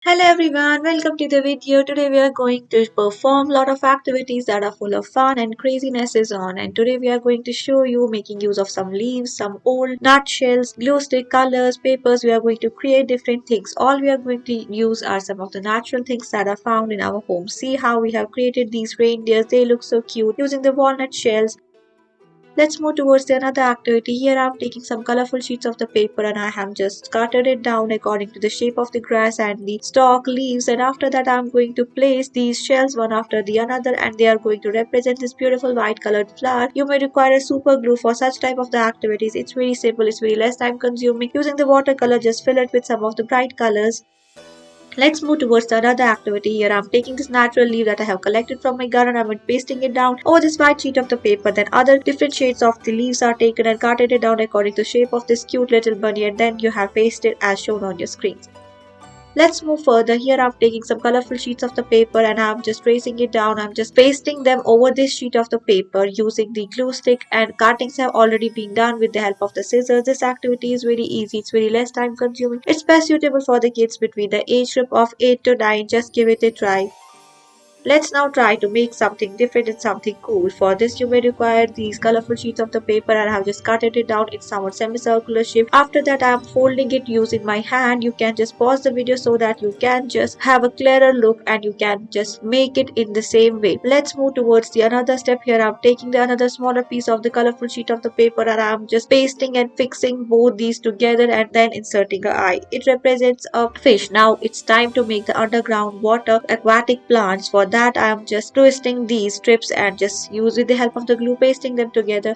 Hello everyone, welcome to the video. Today we are going to perform a lot of activities that are full of fun and craziness is on. And today we are going to show you making use of some leaves, some old nutshells, glue stick, colors, papers. We are going to create different things. All we are going to use are some of the natural things that are found in our home. See how we have created these reindeers. They look so cute using the walnut shells. Let's move towards the another activity. Here I'm taking some colorful sheets of the paper and I have just scattered it down according to the shape of the grass and the stalk leaves, and after that I'm going to place these shells one after the another and they are going to represent this beautiful white colored flower. You may require a super glue for such type of the activities. It's very simple, it's very less time consuming. Using the watercolor, just fill it with some of the bright colors. Let's move towards the another activity. Here I'm taking this natural leaf that I have collected from my garden. I'm pasting it down over this white sheet of the paper. Then other different shades of the leaves are taken and cutted it down according to the shape of this cute little bunny, and then you have pasted as shown on your screen. Let's move further. Here I'm taking some colorful sheets of the paper and I'm just tracing it down. I'm just pasting them over this sheet of the paper using the glue stick, and cuttings have already been done with the help of the scissors. This activity is very easy. It's very less time consuming. It's best suitable for the kids between the age group of 8 to 9. Just give it a try. Let's now try to make something different and something cool. For this you may require these colorful sheets of the paper and I have just cutted it down in somewhat semicircular shape. After that I am folding it using my hand. You can just pause the video so that you can just have a clearer look and you can just make it in the same way. Let's move towards the another step. Here I am taking the another smaller piece of the colorful sheet of the paper and I am just pasting and fixing both these together and then inserting an eye. It represents a fish. Now it's time to make the underground water aquatic plants. For that I am just twisting these strips and just use with the help of the glue pasting them together.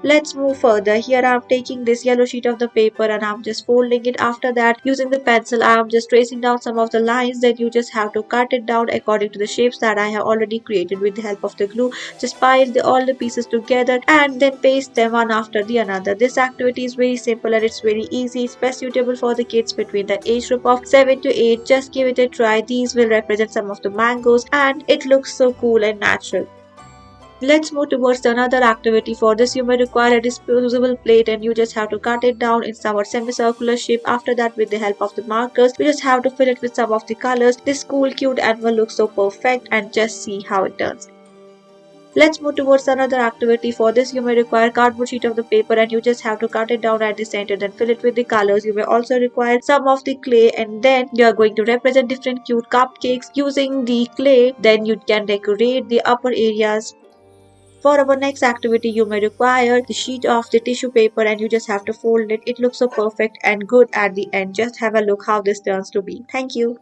Let's move further. Here I am taking this yellow sheet of the paper and I'm just folding it. After that, using the pencil, I am just tracing down some of the lines. Then you just have to cut it down according to the shapes that I have already created with the help of the glue. Just pile all the pieces together and then paste them one after the another. This activity is very simple and it's very easy. It's best suitable for the kids between the age group of 7 to 8. Just give it a try. These will represent some of the mangoes and it looks so cool and natural. Let's move towards another activity. For this you may require a disposable plate and you just have to cut it down in somewhat semicircular shape. After that, with the help of the markers, we just have to fill it with some of the colors. This cool cute animal looks so perfect and just see how it turns. Let's move towards another activity. For this you may require cardboard sheet of the paper and you just have to cut it down at the center, then fill it with the colors. You may also require some of the clay and then you are going to represent different cute cupcakes using the clay. Then you can decorate the upper areas. For our next activity, you may require the sheet of the tissue paper and you just have to fold it. It looks so perfect and good at the end. Just have a look how this turns to be. Thank you.